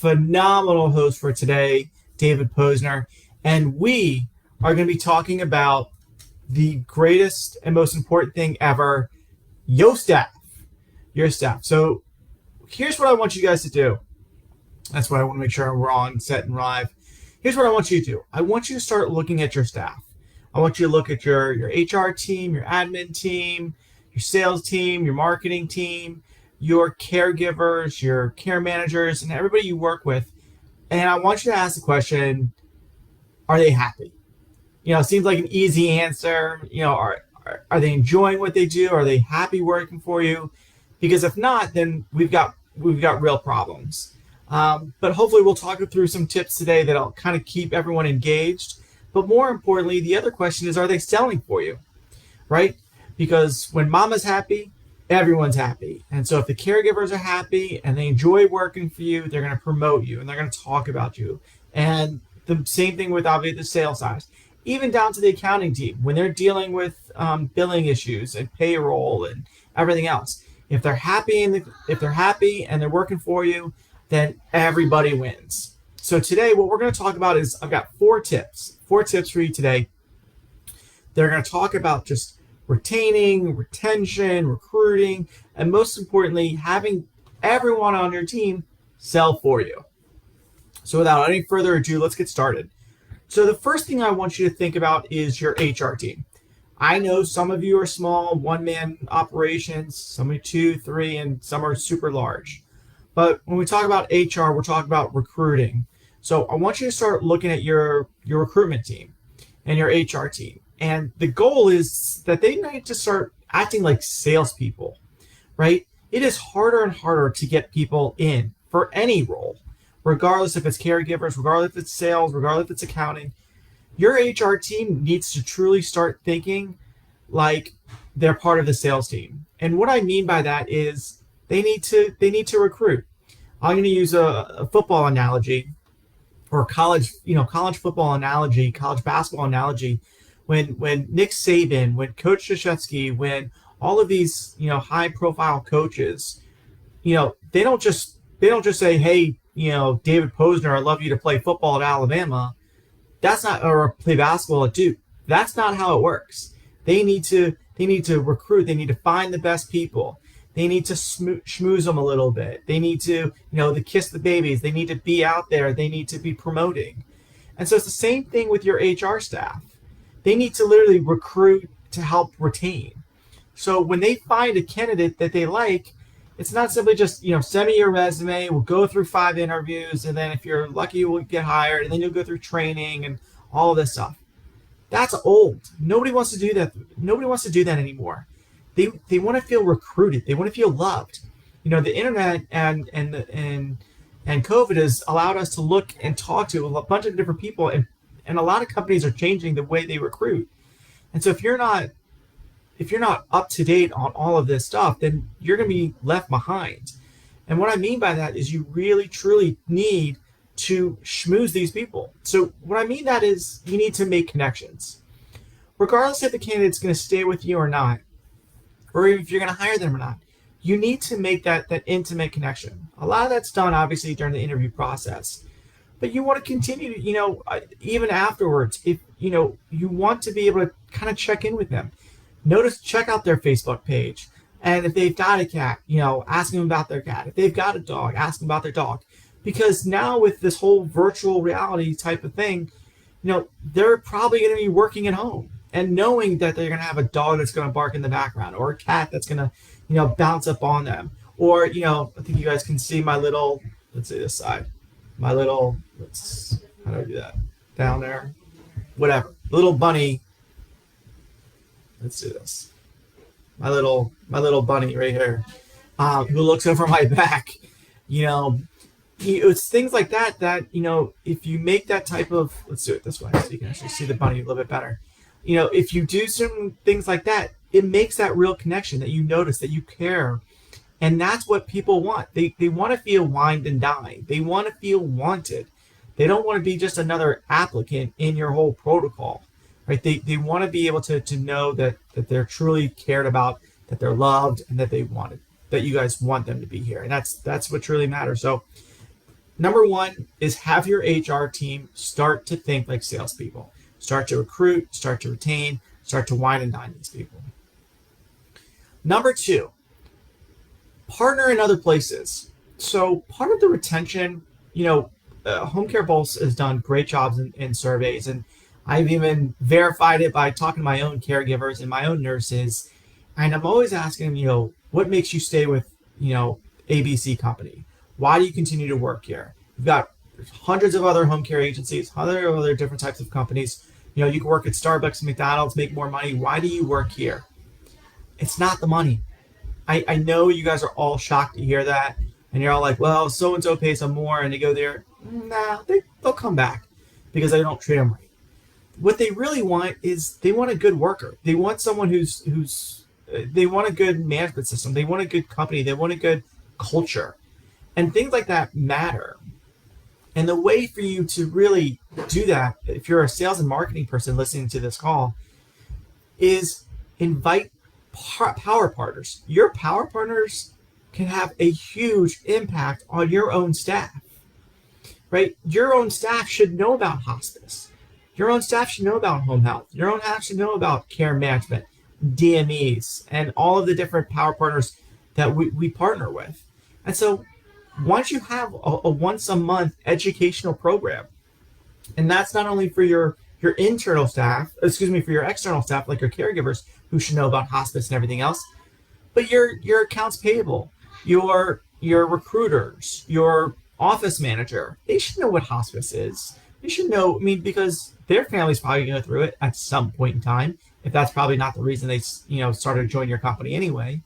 phenomenal host for today, David Posner, and we are going to be talking about the greatest and most important thing ever, your staff. Your staff. So here's what I want you guys to do. That's what I want to make sure we're on set and live. Here's what I want you to do. I want you to start looking at your staff. I want you to look at your HR team, your admin team, your sales team, your marketing team, your caregivers, your care managers, and everybody you work with. And I want you to ask the question, are they happy? It seems like an easy answer. Are they enjoying what they do? Are they happy working for you? Because if not, then we've got real problems. But hopefully we'll talk through some tips today that'll kind of keep everyone engaged. But more importantly, the other question is, are they selling for you? Right? Because when mama's happy, everyone's happy. And so if the caregivers are happy and they enjoy working for you, they're going to promote you and they're going to talk about you. And the same thing with obviously the sales side, even down to the accounting team when they're dealing with billing issues and payroll and everything else. If they're happy and they're working for you, then everybody wins. So today, what we're going to talk about is I've got four tips for you today. They're going to talk about just retaining, retention, recruiting, and most importantly, having everyone on your team sell for you. So without any further ado, let's get started. So the first thing I want you to think about is your HR team. I know some of you are small, one-man operations, some are 2, 3, and some are super large. But when we talk about HR, we're talking about recruiting. So I want you to start looking at your recruitment team and your HR team. And the goal is that they need to start acting like salespeople, right? It is harder and harder to get people in for any role, regardless if it's caregivers, regardless if it's sales, regardless if it's accounting. Your HR team needs to truly start thinking like they're part of the sales team. And what I mean by that is they need to recruit. I'm going to use a football analogy or college football analogy, college basketball analogy. When Nick Saban, when Coach Krzyzewski, when all of these high profile coaches, they don't just say, hey, David Posner, I'd love you to play football at Alabama. That's not, or play basketball at Duke. That's not how it works. They need to recruit. They need to find the best people. They need to schmooze them a little bit. They need to, to kiss the babies. They need to be out there. They need to be promoting. And so it's the same thing with your HR staff. They need to literally recruit to help retain. So when they find a candidate that they like, it's not simply just, send me your resume, we'll go through 5 interviews, and then if you're lucky, you will get hired, and then you'll go through training and all of this stuff. That's old. Nobody wants to do that. Nobody wants to do that anymore. They want to feel recruited. They want to feel loved. The internet and COVID has allowed us to look and talk to a bunch of different people, and a lot of companies are changing the way they recruit. And so if you're not up to date on all of this stuff, then you're going to be left behind. And what I mean by that is you really, truly need to schmooze these people. So what I mean that is you need to make connections. Regardless if the candidate's going to stay with you or not, or if you're going to hire them or not, you need to make that intimate connection. A lot of that's done, obviously, during the interview process. But you want to continue to, even afterwards, if, you want to be able to kind of check in with them. Check out their Facebook page. And if they've got a cat, ask them about their cat. If they've got a dog, ask them about their dog. Because now with this whole virtual reality type of thing, they're probably going to be working at home and knowing that they're going to have a dog that's going to bark in the background or a cat that's going to, bounce up on them. Or, I think you guys can see my little, let's see this side, how do I do that? Down there, whatever. Little bunny. Let's do this. My little bunny right here, who looks over my back. It's things like that if you make that type of, let's do it this way so you can actually see the bunny a little bit better. If you do certain things like that, it makes that real connection that you notice, that you care. And that's what people want. They want to feel wined and dined. They want to feel wanted. They don't want to be just another applicant in your whole protocol, right? They want to be able to know that they're truly cared about, that they're loved, and that you guys want them to be here. And that's what truly matters. So Number one is have your HR team start to think like salespeople. Start to recruit, start to retain, start to wine and dine these people. Number two, partner in other places. So part of the retention, Home Care Pulse has done great jobs in surveys, and I've even verified it by talking to my own caregivers and my own nurses. And I'm always asking them, what makes you stay with, ABC company? Why do you continue to work here? We've got hundreds of other home care agencies, hundreds of other different types of companies. You can work at Starbucks, McDonald's, make more money. Why do you work here? It's not the money. I know you guys are all shocked to hear that. And you're all like, well, so-and-so pays them more and they go there. Nah, they'll come back because they don't treat them right. What they really want is they want a good worker. They want someone they want a good management system. They want a good company. They want a good culture. And things like that matter. And the way for you to really do that, if you're a sales and marketing person listening to this call, is invite power partners. Your power partners can have a huge impact on your own staff, right? Your own staff should know about hospice. Your own staff should know about home health. Your own staff should know about care management, DMEs, and all of the different power partners that we partner with. And so once you have a once a month educational program, and that's not only for your internal staff, for your external staff, like your caregivers who should know about hospice and everything else, but your accounts payable, your recruiters, your office manager, they should know what hospice is. They should know, because their family's probably going through it at some point in time, if that's probably not the reason they, started to join your company anyway.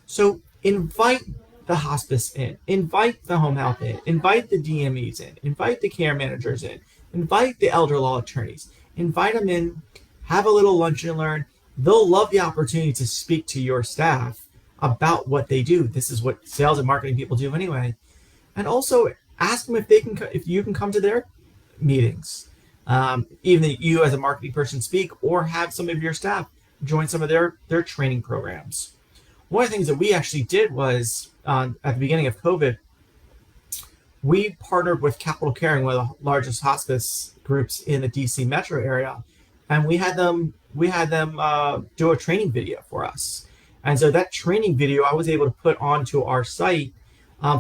So invite the hospice in, invite the home health in, invite the DMEs in, invite the care managers in, invite the elder law attorneys, invite them in, have a little lunch and learn. They'll love the opportunity to speak to your staff about what they do. This is what sales and marketing people do anyway. And also ask them if you can come to their meetings, even if you as a marketing person speak, or have some of your staff join some of their training programs. One of the things that we actually did was at the beginning of COVID, we partnered with Capital Caring, one of the largest hospice groups in the DC metro area, and we had them do a training video for us. And so that training video I was able to put onto our site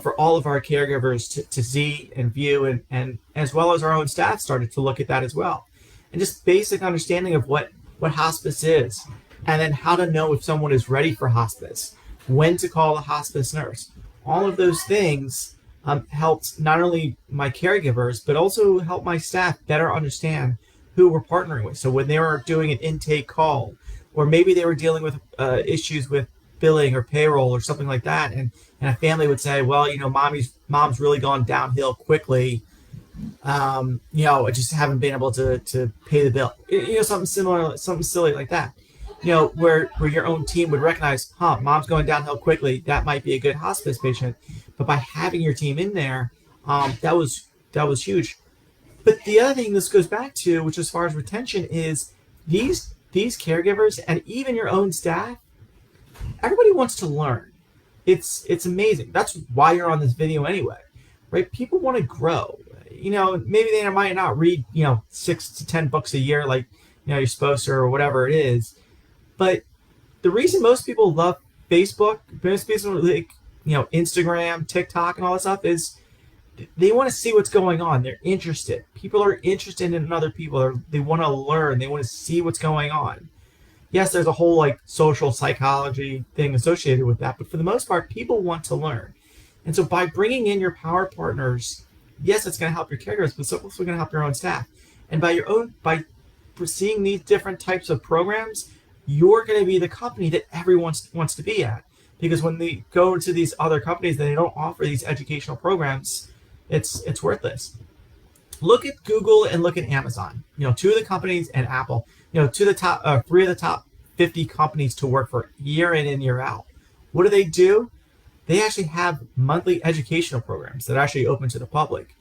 for all of our caregivers to see and view, and as well as our own staff started to look at that as well. And just basic understanding of what hospice is, and then how to know if someone is ready for hospice, when to call a hospice nurse. All of those things helped not only my caregivers, but also helped my staff better understand who we're partnering with. So when they were doing an intake call, or maybe they were dealing with issues with billing or payroll or something like that, and a family would say, well, mom's really gone downhill quickly. I just haven't been able to pay the bill. Something similar, something silly like that. Where your own team would recognize, mom's going downhill quickly. That might be a good hospice patient. But by having your team in there, that was huge. But the other thing this goes back to, which as far as retention, is these caregivers and even your own staff, everybody wants to learn. It's amazing. That's why you're on this video anyway, right? People want to grow. Maybe they might not read, 6 to 10 books a year like, you're supposed to, or whatever it is. But the reason most people love Facebook, most people like, Instagram, TikTok, and all that stuff is they want to see what's going on. They're interested. People are interested in other people. They want to learn. They want to see what's going on. Yes, there's a whole social psychology thing associated with that, but for the most part, people want to learn. And so by bringing in your power partners, yes, it's going to help your caregivers, but it's also going to help your own staff. And by seeing these different types of programs, you're going to be the company that everyone wants to be at. Because when they go to these other companies and they don't offer these educational programs, it's worthless. Look at Google and look at Amazon. Two of the companies, and Apple. Two of the top, 3 of the top 50 companies to work for year in and year out. What do? They actually have monthly educational programs that are actually open to the public.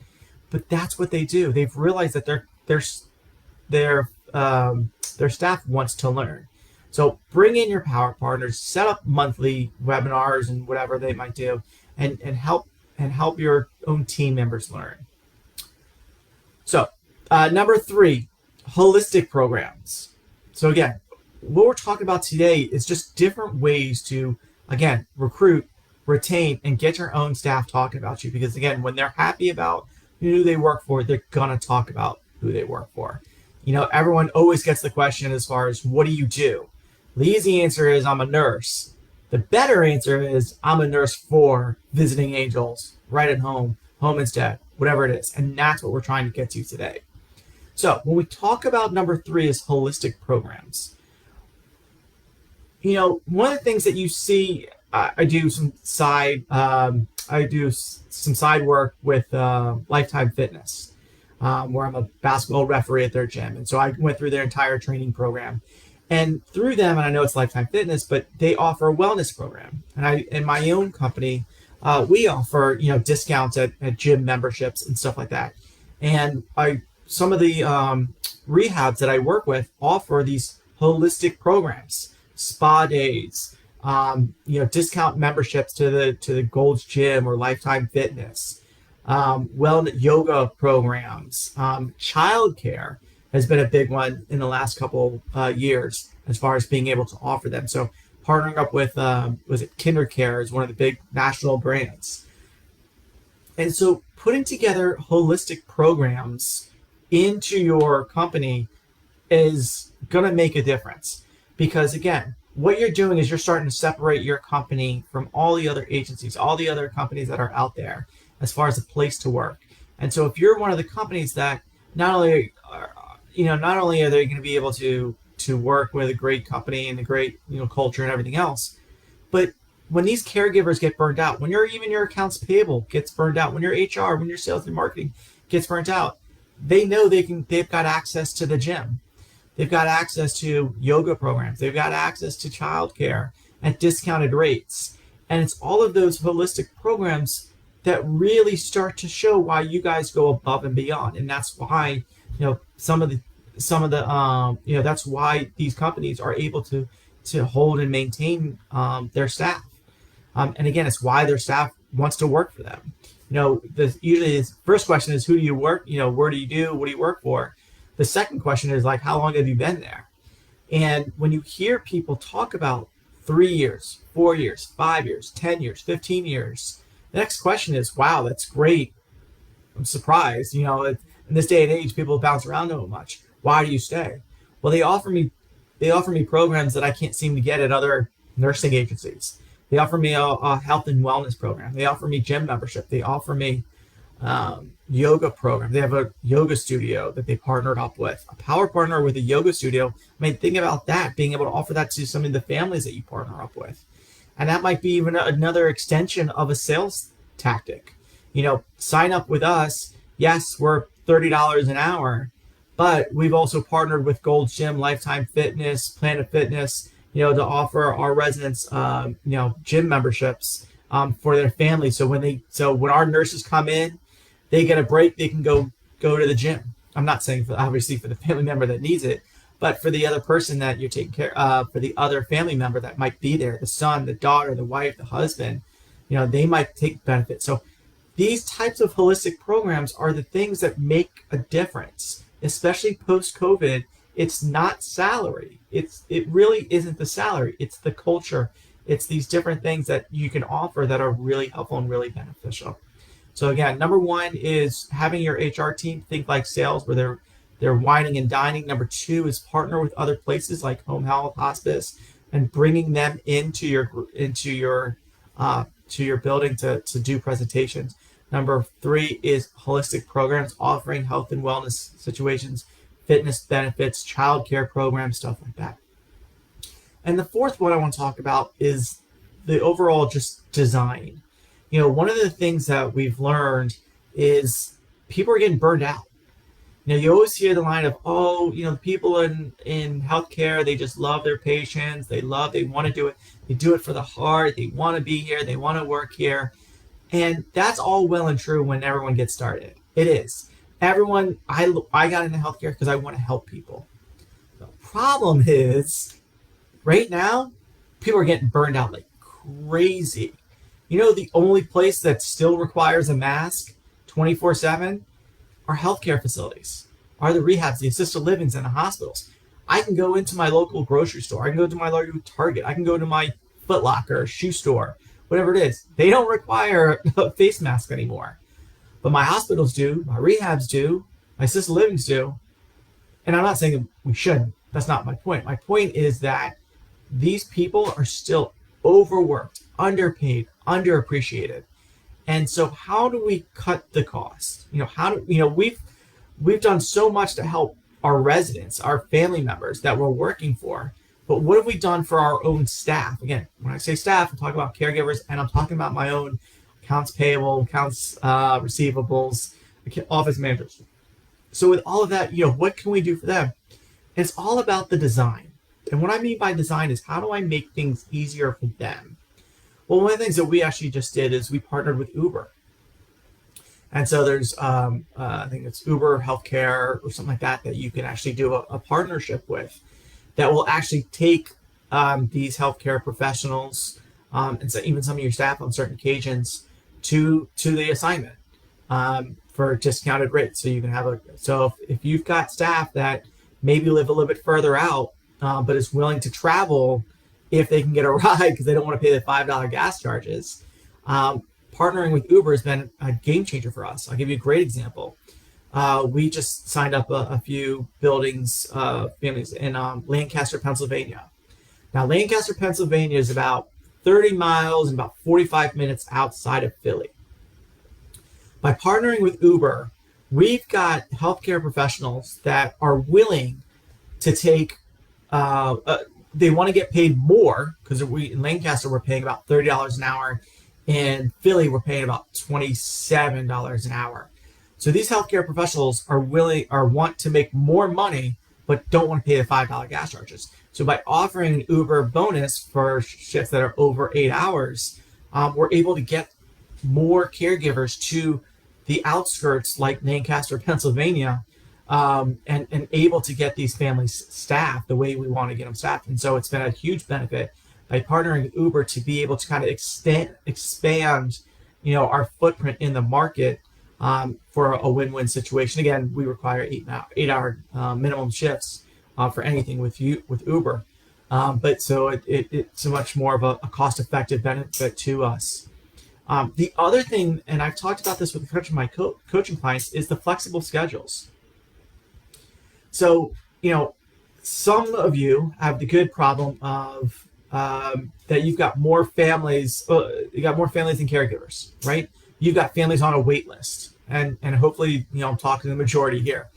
But that's what they do. They've realized that their staff wants to learn. So bring in your power partners, set up monthly webinars and whatever they might do, and help and help your own team members learn. So, number 3, holistic programs. So again, what we're talking about today is just different ways to, again, recruit, retain, and get your own staff talking about you. Because again, when they're happy about who they work for, they're gonna talk about who they work for. Everyone always gets the question as far as, what do you do? The easy answer is, I'm a nurse. The better answer is, I'm a nurse for visiting angels, right at home, home instead, whatever it is. And that's what we're trying to get to today. So when we talk about number 3 is holistic programs, one of the things that you see, I do some side work with Lifetime Fitness, where I'm a basketball referee at their gym, and so I went through their entire training program, and through them, and I know it's Lifetime Fitness, but they offer a wellness program, and in my own company, we offer discounts at gym memberships and stuff like that, and some of the rehabs that I work with offer these holistic programs. Spa days, discount memberships to the Gold's Gym or Lifetime Fitness, wellness yoga programs, childcare has been a big one in the last couple years as far as being able to offer them. So partnering up with KinderCare is one of the big national brands, and so putting together holistic programs into your company is going to make a difference. Because again, what you're doing is you're starting to separate your company from all the other agencies, all the other companies that are out there as far as a place to work. And so if you're one of the companies that not only are they going to be able to work with a great company and a great culture and everything else, but when these caregivers get burned out, when your accounts payable gets burned out, when your HR, when your sales and marketing gets burnt out, they know they've got access to the gym. They've got access to yoga programs. They've got access to childcare at discounted rates. And it's all of those holistic programs that really start to show why you guys go above and beyond. And that's why, some of the that's why these companies are able to hold and maintain their staff. And again, it's why their staff wants to work for them. Usually the first question is, who do you work? Where do you do? What do you work for? The second question is like, how long have you been there? And when you hear people talk about 3 years, 4 years, 5 years, 10 years, 15 years, the next question is, wow, that's great. I'm surprised. In this day and age, people bounce around so much. Why do you stay? Well, they offer me programs that I can't seem to get at other nursing agencies. They offer me a health and wellness program. They offer me gym membership. They offer me yoga program. They have a yoga studio that they partnered up with, a power partner with a yoga studio. I mean, think about that, being able to offer that to some of the families that you partner up with. And that might be even another extension of a sales tactic. Sign up with us. Yes, we're $30 an hour, but we've also partnered with Gold's Gym, Lifetime Fitness, Planet Fitness, to offer our residents, gym memberships for their family. So when our nurses come in, they get a break. They can go to the gym. I'm not saying obviously for the family member that needs it, but for the other person that you're taking care of, for the other family member that might be there, the son, the daughter, the wife, the husband, they might take benefit. So these types of holistic programs are the things that make a difference, especially post-COVID. It's not salary. It really isn't the salary. It's the culture. It's these different things that you can offer that are really helpful and really beneficial. So again, number 1 is having your HR team think like sales, where they're wining and dining. Number 2 is partner with other places like home health, hospice, and bringing them into your building to do presentations. Number 3 is holistic programs, offering health and wellness situations, fitness benefits, childcare programs, stuff like that. And the fourth one I want to talk about is the overall just design. One of the things that we've learned is people are getting burned out. You always hear the line of, people in healthcare, they just love their patients. They want to do it. They do it for the heart. They want to be here. They want to work here. And that's all well and true when everyone gets started. It is. Everyone, I got into healthcare because I want to help people. The problem is, right now, people are getting burned out like crazy. You know, the only place that still requires a mask 24/7 are healthcare facilities, are the rehabs, the assisted livings, and the hospitals. I can go into my local grocery store. I can go to my local Target. I can go to my Foot Locker, shoe store, whatever it is. They don't require a face mask anymore. But my hospitals do, my rehabs do, my assisted livings do. And I'm not saying we shouldn't. That's not my point. My point is that these people are still overworked, underpaid, underappreciated. And so how do we cut the cost? We've done so much to help our residents, our family members that we're working for. But what have we done for our own staff? Again, when I say staff, I'm talking about caregivers, and I'm talking about my own accounts payable, accounts receivables, office managers. So with all of that, what can we do for them? It's all about the design. And what I mean by design is, how do I make things easier for them? Well, one of the things that we actually just did is we partnered with Uber. And so there's, I think it's Uber Healthcare or something like that you can actually do a partnership with that will actually take these healthcare professionals and so even some of your staff on certain occasions to the assignment for discounted rates. So you can have if you've got staff that maybe live a little bit further out, but is willing to travel if they can get a ride because they don't want to pay the $5 gas charges. Partnering with Uber has been a game changer for us. I'll give you a great example. We just signed up a few families in Lancaster, Pennsylvania. Now, Lancaster, Pennsylvania is about 30 miles and about 45 minutes outside of Philly. By partnering with Uber, we've got healthcare professionals that are willing to take, they want to get paid more because in Lancaster, we're paying about $30 an hour. In Philly, we're paying about $27 an hour. So these healthcare professionals want to make more money, but don't want to pay the $5 gas charges. So by offering an Uber bonus for shifts that are over 8 hours, we're able to get more caregivers to the outskirts like Lancaster, Pennsylvania, and able to get these families staffed the way we want to get them staffed. And so it's been a huge benefit by partnering with Uber to be able to kind of expand, our footprint in the market for a win-win situation. Again, we require 8-hour minimum shifts for anything with Uber, but so it's a much more of a cost-effective benefit to us. The other thing, and I've talked about this with a bunch of my coaching clients, is the flexible schedules. So, some of you have the good problem of that you've got more families. You got more families than caregivers, right? You've got families on a wait list, and hopefully, I'm talking to the majority here.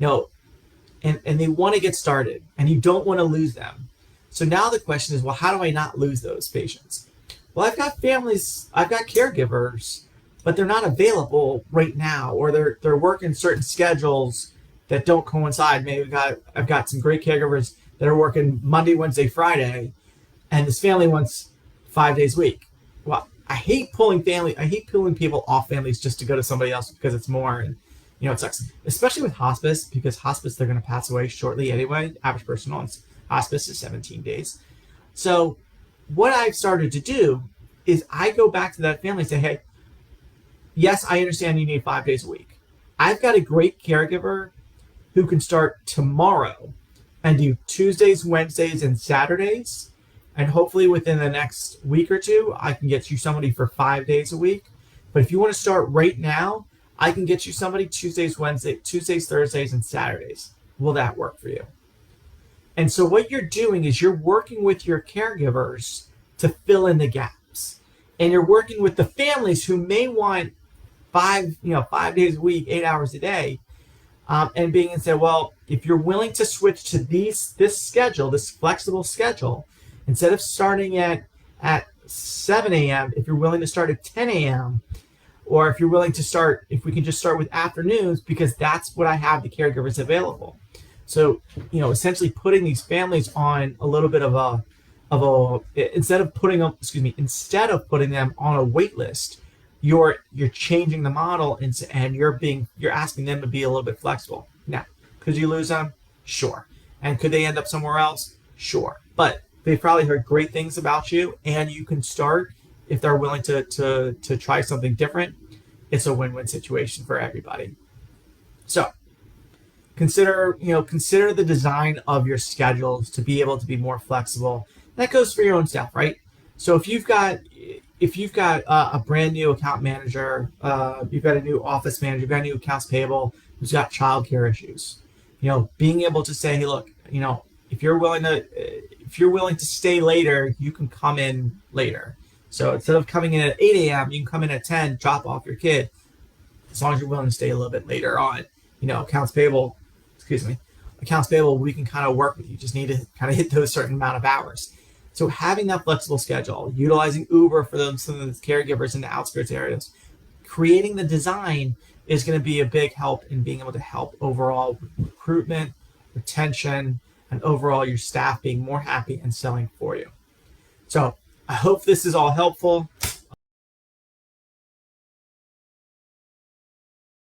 And they want to get started, and you don't want to lose them. So now the question is, well, how do I not lose those patients? Well, I've got caregivers, but they're not available right now, or they're working certain schedules that don't coincide. Maybe I've got some great caregivers that are working Monday, Wednesday, Friday, and this family wants 5 days a week. Well, I hate pulling people off families just to go to somebody else because it's more, and it sucks, especially with hospice, because hospice, they're going to pass away shortly anyway. Average person on hospice is 17 days. So what I've started to do is I go back to that family and say, hey, yes, I understand you need 5 days a week. I've got a great caregiver who can start tomorrow and do Tuesdays, Wednesdays, and Saturdays. And hopefully within the next week or two, I can get you somebody for 5 days a week. But if you want to start right now, I can get you somebody Tuesdays, Thursdays, and Saturdays. Will that work for you? And so what you're doing is you're working with your caregivers to fill in the gaps. And you're working with the families who may want 5 days a week, 8 hours a day, and being and say, well, if you're willing to switch to this schedule, this flexible schedule, instead of starting at 7 a.m., if you're willing to start at 10 a.m., or if you're willing to start, if we can just start with afternoons, because that's what I have the caregivers available. So, essentially putting these families on a little bit of a instead of putting them on a wait list, you're changing the model and you're asking them to be a little bit flexible. Now, could you lose them? Sure. And could they end up somewhere else? Sure. But they've probably heard great things about you, and you can start if they're willing to try something different, it's a win-win situation for everybody. So consider the design of your schedules to be able to be more flexible. That goes for your own staff, right? So if you've got a brand new account manager, you've got a new office manager, you've got a new accounts payable who's got childcare issues, being able to say, hey, look, if you're willing to stay later, you can come in later. So instead of coming in at 8 a.m., you can come in at 10, drop off your kid, as long as you're willing to stay a little bit later on. Accounts payable, we can kind of work with you. Just need to kind of hit those certain amount of hours. So having that flexible schedule, utilizing Uber for some of the caregivers in the outskirts areas, creating the design is going to be a big help in being able to help overall recruitment, retention, and overall your staff being more happy and selling for you. So I hope this is all helpful.